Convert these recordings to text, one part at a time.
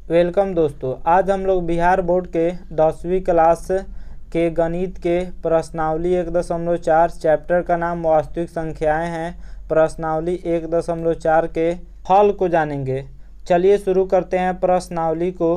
Welcome दोस्तों। आज हम लोग बिहार बोर्ड के 10वीं क्लास के गणित के प्रश्नावली 1.4 चैप्टर का नाम वास्तविक संख्याएं हैं। प्रश्नावली 1.4 के हल को जानेंगे। चलिए शुरू करते हैं प्रश्नावली को।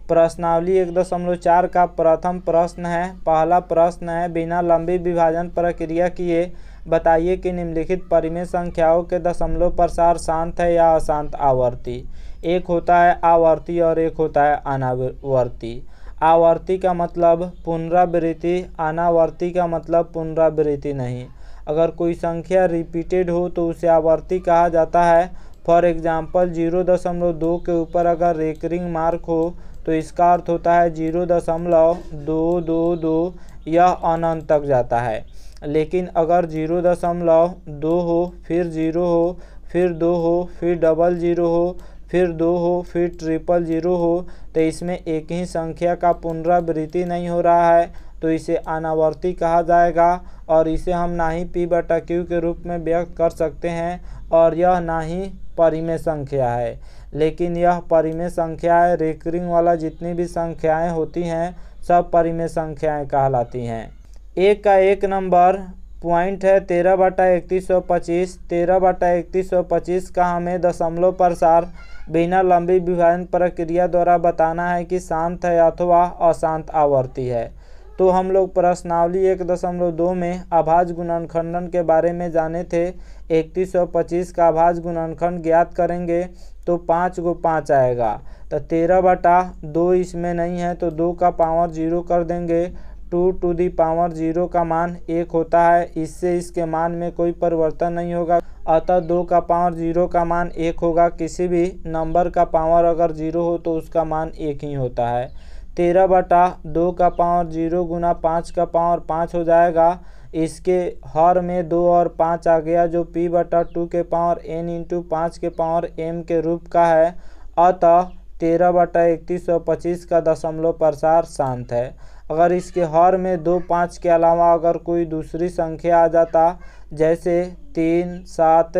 प्रश्नावली 1.4 का प्रथम प्रश्न है। पहला प्रश्न है, बिना लंबी विभाजन प्रक्रिया किए बताइए कि निम्नलिखित परिमेय संख्याओं के दशमलव प्रसार शांत है या अशांत आवर्ती। एक होता है आवर्ती और एक होता है अनावर्ती। आवर्ती का मतलब पुनरावृत्ति, अनावर्ती का मतलब पुनरावृत्ति नहीं। अगर कोई संख्या रिपीटेड हो तो उसे आवर्ती कहा जाता है। फॉर एग्जाम्पल 0.2 के ऊपर अगर रेकरिंग मार्क हो तो इसका अर्थ होता है 0.222, यह अनंत तक जाता है। लेकिन अगर 0.2 हो, फिर 0 हो, फिर 2 हो, फिर 00 हो, फिर 2 हो, फिर 000 हो, तो इसमें एक ही संख्या का पुनरावृत्ति नहीं हो रहा है, तो इसे अनावर्ती कहा जाएगा। और इसे हम ना ही P/Q के रूप में व्यक्त कर सकते हैं और यह ना ही परिमेय संख्या है। लेकिन यह परिमेय संख्या है। रेकरिंग वाला जितनी भी संख्याएं होती हैं सब परिमेय संख्याएं कहलाती हैं। एक का एक नंबर पॉइंट है 13/3125। 13/3125 का हमें दशमलव प्रसार बिना लंबी विभाजन प्रक्रिया द्वारा बताना है कि शांत है अथवा अशांत आवर्ती है। तो हम लोग प्रश्नावली 1.2 में अभाज्य गुणनखंडन के बारे में जाने थे। 3125 का अभाज्य गुणनखंड ज्ञात करेंगे तो 5 को 5 आएगा। तो 13/2 इसमें नहीं है तो 2 का पावर 0 कर देंगे। 2 टू दी पावर 0 का मान 1 होता है, इससे इसके मान में कोई परिवर्तन नहीं होगा। अतः 2 का पावर 0 का मान 1 होगा। किसी भी नंबर का पावर अगर 0 हो तो उसका मान 1 ही होता है। 13/2 का पावर 0 गुना 5 का पावर 5 हो जाएगा। इसके हर में 2 और 5 आ गया जो P/2 के पावर n इंटू 5 के पावर m के रूप का है। अतः 13/3125 का दशमलव प्रसार शांत है। अगर इसके हर में 2 5 के अलावा अगर कोई दूसरी संख्या आ जाता, जैसे 3 7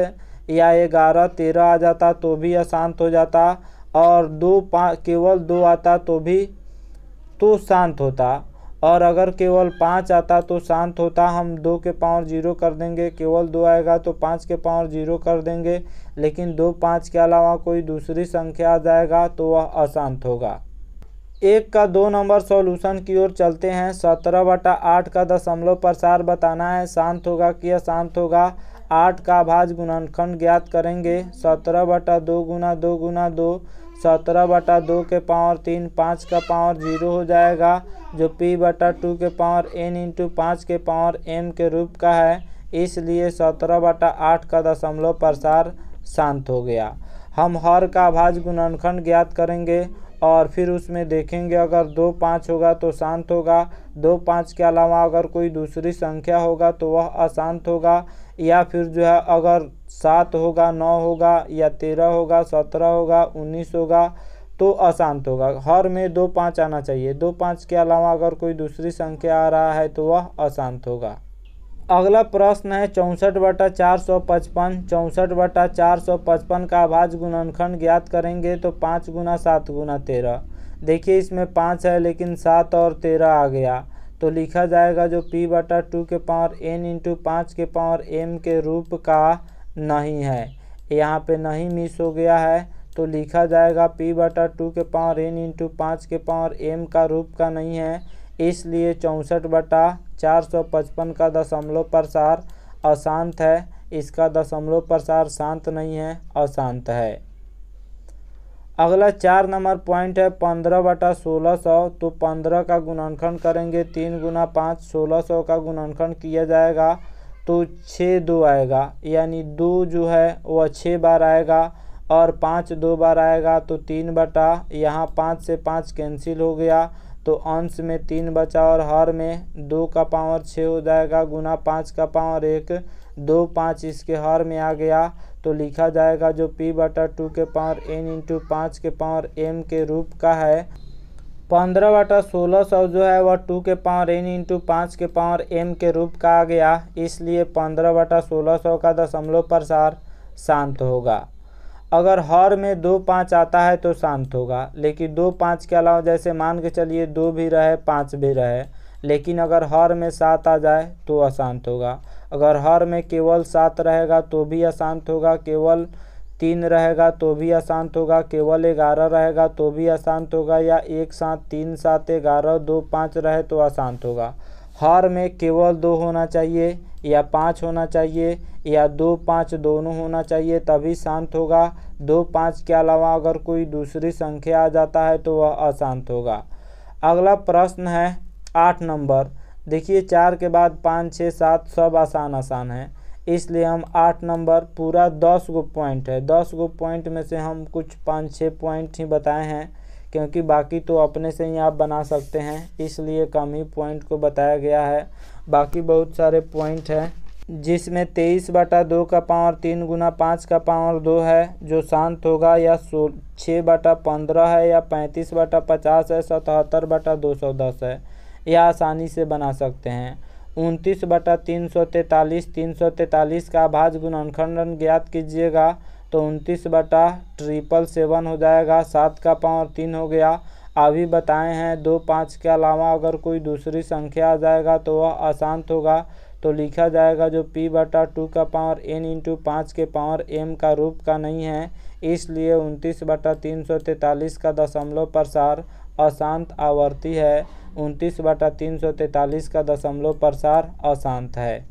या 11 13 आ जाता तो भी अशांत हो जाता, और 2 5 केवल 2 आता तो शांत होता, और अगर केवल 5 आता तो शांत होता। हम 2 के पावर 0 कर देंगे। केवल 2 आएगा तो 5 के पावर 0 कर देंगे। लेकिन 2 5 के अलावा कोई दूसरी संख्या आ जाएगा तो वह अशांत होगा। एक का 2 नंबर सॉल्यूशन की ओर चलते हैं। 17/8 का दशमलव प्रसार बताना है, शांत होगा कि अशांत होगा। 8 का अभाज्य गुणनखंड ज्ञात करेंगे। 17/2 गुना 2 गुना 2, 17/2 के पावर 3, 5 का पावर 0 हो जाएगा जो P/2 के पावर n इंटू 5 के पावर m के रूप का है। इसलिए 17/8 का दशमलव प्रसार शांत हो गया। हम हर का अभाज्य गुणनखंड ज्ञात करेंगे और फिर उसमें देखेंगे अगर 2 5 होगा तो शांत होगा। 2 5 के अलावा अगर कोई दूसरी संख्या होगा तो वह अशांत होगा, या फिर जो है अगर 7 होगा, 9 होगा, या 13 होगा, 17 होगा, 19 होगा तो अशांत होगा। हर में 2 5 आना चाहिए। 2 5 के अलावा अगर कोई दूसरी संख्या आ रहा है तो वह अशांत होगा। अगला प्रश्न है 64/455। 64/455 का अभाज्य गुणनखंड ज्ञात करेंगे तो 5 गुना 7 गुना 13। देखिए इसमें 5 है लेकिन 7 और 13 आ गया तो लिखा जाएगा जो P/2 के पावर n इंटू 5 के पावर m के रूप का नहीं है। यहाँ पे नहीं मिस हो गया है तो लिखा जाएगा P/2 के पावर n इंटू 5 के पावर m का रूप का नहीं है। इसलिए 64/455 का दशमलव प्रसार अशांत है। इसका दशमलव प्रसार शांत नहीं है, अशांत है। अगला 4 नंबर पॉइंट है 15/1600। तो 15 का गुणनखंड करेंगे 3 गुना 5, 1600 का गुणनखंड किया जाएगा तो 6 2 आएगा, यानी 2 जो है वह 6 बार आएगा और 5 2 बार आएगा तो 3 यहाँ 5 से 5 कैंसिल हो गया तो अंश में 3 बचा और हर में 2 का पावर 6 हो जाएगा गुना 5 का पावर 1। 2 5 इसके हर में आ गया तो लिखा जाएगा जो P/2 के पावर n इंटू 5 के पावर m के रूप का है। 15/1600 जो है वह 2 के पावर n इंटू 5 के पावर m के रूप का आ गया। इसलिए 15/1600 का दशमलव प्रसार शांत होगा। अगर हर में 2 5 आता है तो शांत होगा, लेकिन 2 5 के अलावा जैसे मान के चलिए 2 भी रहे 5 भी रहे, लेकिन अगर हर में 7 आ जाए तो अशांत होगा। अगर हर में केवल 7 रहेगा तो भी अशांत होगा, केवल 3 रहेगा तो भी अशांत होगा, केवल 11 रहेगा तो भी अशांत होगा, या एक साथ 3 7 11 2 5 रहे तो अशांत होगा। हर में केवल 2 होना चाहिए या 5 होना चाहिए या 2 5 दोनों होना चाहिए, तभी शांत होगा। 2 5 के अलावा अगर कोई दूसरी संख्या आ जाता है तो वह अशांत होगा। अगला प्रश्न है 8 नंबर। देखिए 4 के बाद 5 6 7 सब आसान है, इसलिए हम 8 नंबर पूरा 10 गो पॉइंट है, 10 गो पॉइंट में से हम कुछ 5-6 पॉइंट ही बताए हैं, क्योंकि बाकी तो अपने से ही आप बना सकते हैं, इसलिए कम ही पॉइंट को बताया गया है। बाकी बहुत सारे पॉइंट हैं, जिसमें 23/2 का पावर 3 गुना 5 का पावर 2 है जो शांत होगा, या 6/15 है, या 35/50 है, 77/210 है, यह आसानी से बना सकते हैं। 29/343, 343 का अभाज्य गुणनखंड ज्ञात कीजिएगा, तो 29/777 हो जाएगा, 7 का पावर 3 हो गया। अभी बताए हैं 2 5 के अलावा अगर कोई दूसरी संख्या आ जाएगा तो वह अशांत होगा, तो लिखा जाएगा जो p/2 का पावर n × 5 के पावर m का रूप का नहीं है, इसलिए 29/343 का दशमलव प्रसार अशांत आवर्ती है। 29/343 का दशमलव प्रसार अशांत है।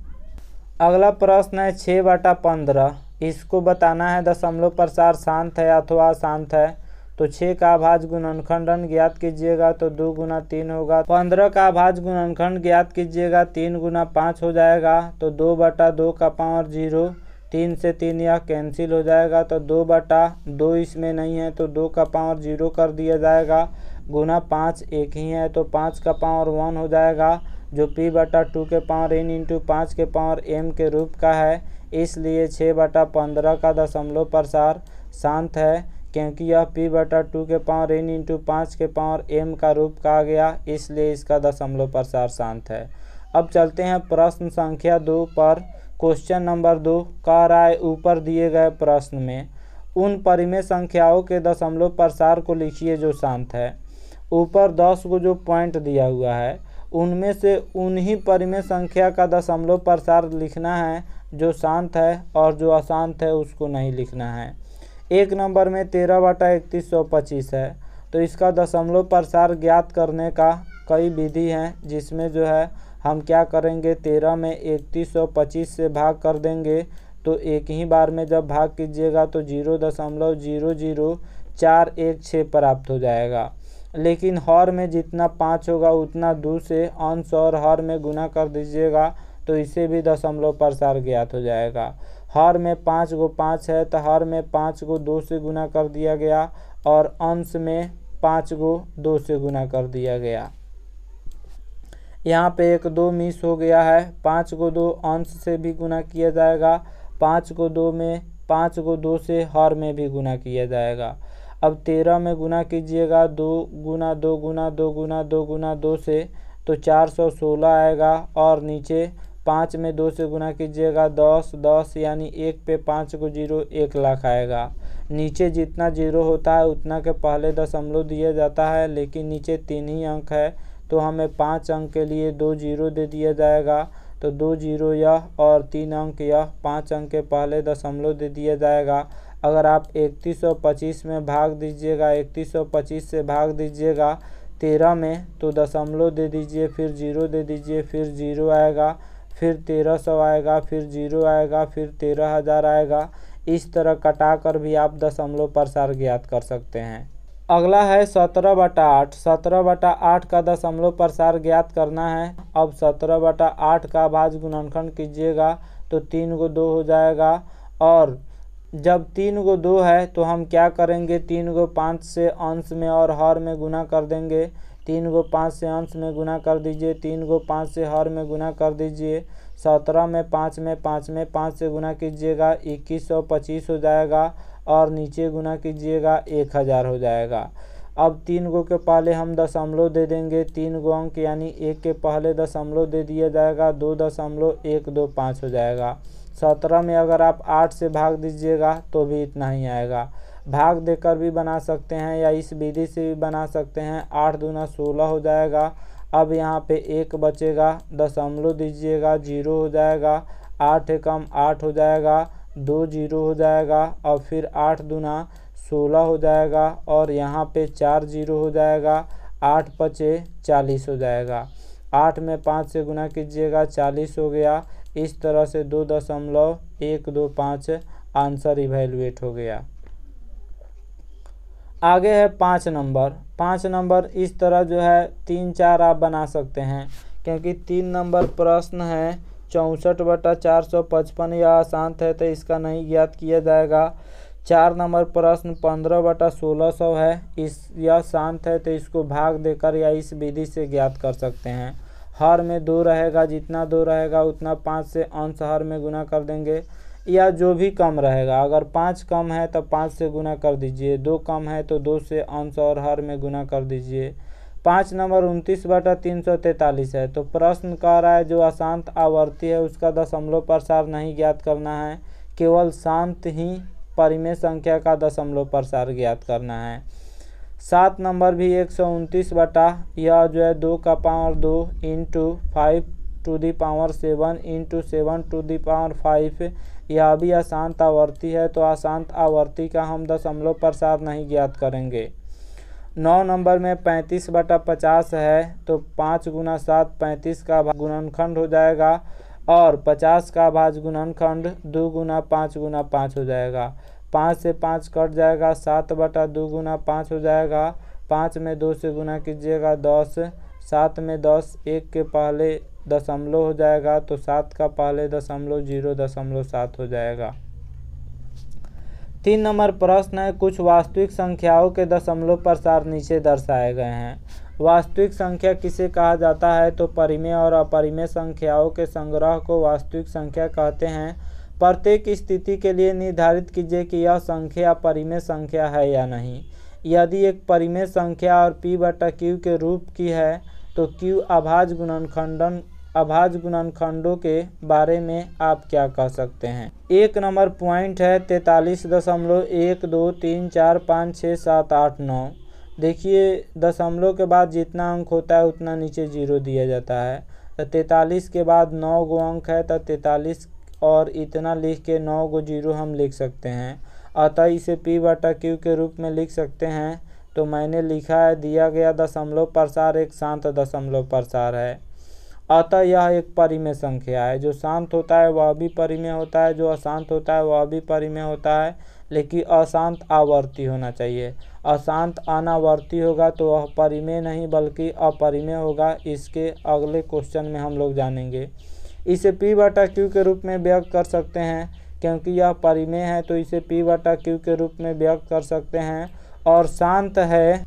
अगला प्रश्न है 6/15। इसको बताना है दशमलव प्रसार शांत है अथवा अशांत है। तो 6 का अभाज्य गुणनखंड ज्ञात कीजिएगा, तो 2 गुना 3 होगा। 15 का अभाज्य गुणनखंड ज्ञात कीजिएगा, 3 गुना 5 हो जाएगा, तो 2/2 का पावर 0, 3 से 3 यह कैंसिल हो जाएगा, तो 2/2 इसमें नहीं है तो 2 का पावर 0 कर दिया जाएगा, गुना 5 एक ही है तो 5 का पावर 1 हो जाएगा, जो p/2 के पावर n × 5 के पावर m के रूप का है, इसलिए 6/15 का दशमलव प्रसार शांत है, क्योंकि यह p/2 के पावर n × 5 के पावर m का रूप का आ गया, इसलिए इसका दशमलव प्रसार शांत है। अब चलते हैं प्रश्न संख्या 2 पर। क्वेश्चन नंबर 2 कह रहा है ऊपर दिए गए प्रश्न में उन परिमेय संख्याओं के दशमलव प्रसार को लिखिए जो शांत है। ऊपर 10 को जो पॉइंट दिया हुआ है उनमें से उन्हीं परिमेय संख्या का दशमलव प्रसार लिखना है जो शांत है, और जो अशांत है उसको नहीं लिखना है। 1 नंबर में 13/3125 है, तो इसका दशमलव प्रसार ज्ञात करने का कई विधि हैं, जिसमें जो है हम क्या करेंगे, 13 में 3125 से भाग कर देंगे, तो एक ही बार में जब भाग कीजिएगा तो 0.00416 प्राप्त हो जाएगा। लेकिन हर में जितना 5 होगा उतना 2 से अंश और हर में गुना कर दीजिएगा, तो इसे भी दशमलव प्रसार ज्ञात हो जाएगा। हर में 5 गो 5 है तो हर में 5 को 2 से गुना कर दिया गया, और अंश में 5 को 2 से गुना कर दिया गया। यहाँ पे 1 2 मिस हो गया है, 5 को 2 अंश से भी गुना किया जाएगा, 5 को 2 में 5 को 2 से हर में भी गुना किया जाएगा। अब 13 में गुना कीजिएगा 2 गुना 2 गुना 2 गुना 2 गुना 2 से, तो 416 आएगा, और नीचे 5 में 2 से गुना कीजिएगा 10 10, यानी 1 पे 5 को 0, 1 लाख आएगा। नीचे जितना 0 होता है उतना के पहले दशमलव दिया जाता है, लेकिन नीचे 3 ही अंक है तो हमें 5 अंक के लिए 2 0 दे दिया जाएगा, तो 2 0 यह और 3 अंक यह, 5 अंक के पहले दशमलव दे दिया जाएगा। अगर आप 3125 में भाग दीजिएगा, 3125 से भाग दीजिएगा 13 में, तो दशमलव दे दीजिए, फिर 0 दे दीजिए, फिर 0 आएगा, फिर 1300 आएगा, फिर 0 आएगा, फिर 13000 आएगा। इस तरह कटा कर भी आप दशमलव प्रसार ज्ञात कर सकते हैं। अगला है 17/8। 17/8 का दशमलव प्रसार ज्ञात करना है। अब 17/8 का अभाज्य गुणनखंड कीजिएगा, तो 3 को 2 हो जाएगा, और जब 3 को 2 है तो हम क्या करेंगे, 3 को 5 से अंश में और हर में गुना कर देंगे। 3 को 5 से अंश में गुना कर दीजिए, 3 को 5 से हर में गुना कर दीजिए। 17 में 5 में 5 से गुना कीजिएगा, 2125 हो जाएगा, और नीचे गुना कीजिएगा 1000 हो जाएगा। अब 3 को के पहले हम दशमलव दे देंगे, 3 गो अंक यानी 1 के पहले दशमलव दे दिया जाएगा, 2.125 हो जाएगा। 17 में अगर आप 8 से भाग दीजिएगा तो भी इतना ही आएगा। भाग देकर भी बना सकते हैं या इस विधि से भी बना सकते हैं। 8 दूना 16 हो जाएगा। अब यहाँ पे 1 बचेगा, दशमलव दीजिएगा, 0 हो जाएगा। 8 एकम 8 हो जाएगा, 2 0 हो जाएगा और फिर 8 दूना 16 हो जाएगा और यहाँ पे 4 0 हो जाएगा। 8 पचे 40 हो जाएगा। 8 में 5 से गुना कीजिएगा, 40 हो गया। इस तरह से 2.125 आंसर इवैल्यूएट हो गया। आगे है 5 नंबर। 5 नंबर इस तरह जो है 3 4 आप बना सकते हैं, क्योंकि 3 नंबर प्रश्न है 64/455 यह आसान है तो इसका नहीं ज्ञात किया जाएगा। 4 नंबर प्रश्न 15/1600 है, यह शांत है तो इसको भाग देकर या इस विधि से ज्ञात कर सकते हैं। हर में 2 रहेगा, जितना 2 रहेगा उतना 5 से अंश हर में गुना कर देंगे, या जो भी कम रहेगा। अगर 5 कम है तो 5 से गुना कर दीजिए, 2 कम है तो 2 से अंश और हर में गुना कर दीजिए। 5 नंबर 29/343 है। तो प्रश्न कह रहा है जो अशांत आवर्ती है उसका दशमलव प्रसार नहीं ज्ञात करना है, केवल शांत ही परिमेय संख्या का दशमलव प्रसार ज्ञात करना है। 7 नंबर भी 129 बटा यह जो है 2 का power 2 into 5 to the power 7 into 7 to the power 5, यह भी अशांत आवर्ती है तो अशांत आवर्ती का हम दशमलव प्रसार नहीं ज्ञात करेंगे। 9 नंबर में 35/50 है तो 5 गुना 7 35 का गुणनखंड हो जाएगा और 50 का भाज्य गुणनखंड 2 गुना 5 गुना 5 हो जाएगा। 5 से 5 कट जाएगा, 7/2 गुना 5 हो जाएगा। 5 में 2 से गुना कीजिएगा 10, 7 में 10 1 के पहले दशमलव हो जाएगा तो 7 का पहले दशमलव 0.7 हो जाएगा। 3 नंबर प्रश्न है कुछ वास्तविक संख्याओं के दशमलव प्रसार नीचे दर्शाए गए हैं। वास्तविक संख्या किसे कहा जाता है तो परिमेय और अपरिमेय संख्याओं के संग्रह को वास्तविक संख्या कहते हैं। प्रत्येक स्थिति के लिए निर्धारित कीजिए कि यह संख्या परिमेय संख्या है या नहीं। यदि एक परिमेय संख्या और p/q के रूप की है तो q अभाज्य गुणनखंडों के बारे में आप क्या कह सकते हैं। 1 नंबर पॉइंट है 43.123456789। देखिए दशमलव के बाद जितना अंक होता है उतना नीचे 0 दिया जाता है। तो 43 के बाद 9 गो अंक है तो 43 और इतना लिख के 9 गो 0 हम लिख सकते हैं, अतः इसे p/q के रूप में लिख सकते हैं। तो मैंने लिखा है दिया गया दशमलव प्रसार एक शांत दशमलव प्रसार है, अतः यह एक परिमेय संख्या है। जो शांत होता है वह भी परिमेय होता है, जो अशांत होता है वह भी परिमेय होता है, लेकिन अशांत आवर्ती होना चाहिए। अशांत अनावर्ती होगा तो वह परिमेय नहीं बल्कि अपरिमेय होगा। इसके अगले क्वेश्चन में हम लोग जानेंगे। इसे p/q के रूप में व्यक्त कर सकते हैं, क्योंकि यह परिमेय है तो इसे p/q के रूप में व्यक्त कर सकते हैं। और शांत है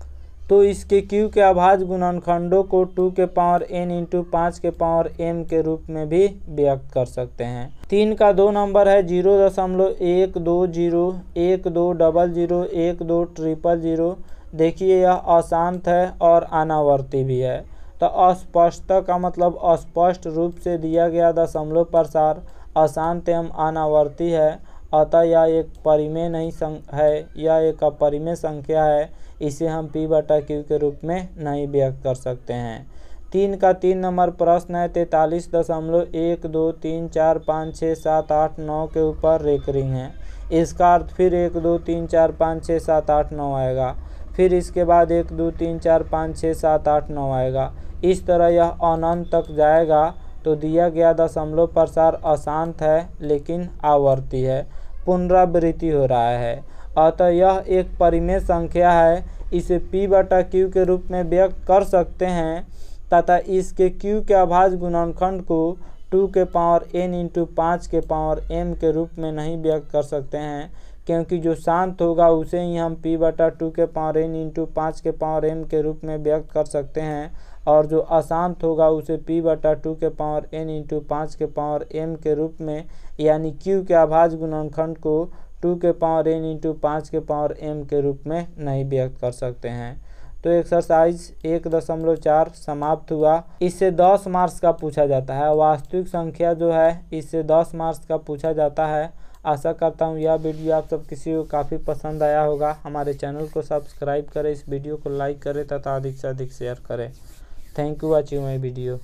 तो इसके q के अभाज्य गुणनखंडों को 2 के पावर n इंटू 5 के पावर m के रूप में भी व्यक्त कर सकते हैं। 3 का 2 नंबर है 0.12012012001200। देखिए यह अशांत है और अनावर्ती भी है। तो अस्पष्टता का मतलब अस्पष्ट रूप से दिया गया दशमलव प्रसार अशांत एवं अनावर्ती है, अतः यह एक परिमेय नहीं है, यह एक अपरिमेय संख्या है। इसे हम p/q के रूप में नहीं व्यक्त कर सकते हैं। 3 का 3 नंबर प्रश्न है 43.123456789 के ऊपर रेकरिंग है। इसका अर्थ फिर 1 2 3 4 5 6 7 8 9 आएगा, फिर इसके बाद 1 2 3 4 5 6 7 8 9 आएगा। इस तरह यह अनंत तक जाएगा। तो दिया गया दशमलव प्रसार अशांत है लेकिन आवर्ती है, पुनरावृत्ति हो रहा है, अतः यह एक परिमेय संख्या है। इसे p/q के रूप में व्यक्त कर सकते हैं तथा इसके q के अभाज्य गुणनखंड को 2 के पावर n इंटू 5 के पावर m के रूप में नहीं व्यक्त कर सकते हैं, क्योंकि जो शांत होगा उसे ही हम p/2 के पावर n इंटू 5 के पावर m के रूप में व्यक्त कर सकते हैं, और जो अशांत होगा उसे p/2 के पावर n इंटू 5 के पावर m के रूप में, यानी q के अभाज्य गुणनखंड को 2 के पावर n इंटू 5 के पावर m के रूप में नहीं व्यक्त कर सकते हैं। तो एक्सरसाइज 1.4 समाप्त हुआ। इससे 10 मार्क्स का पूछा जाता है। वास्तविक संख्या जो है इससे 10 मार्क्स का पूछा जाता है। आशा करता हूँ यह वीडियो आप सब किसी को काफ़ी पसंद आया होगा। हमारे चैनल को सब्सक्राइब करें, इस वीडियो को लाइक करें तथा अधिक से अधिक शेयर करें। Thank you watching my video.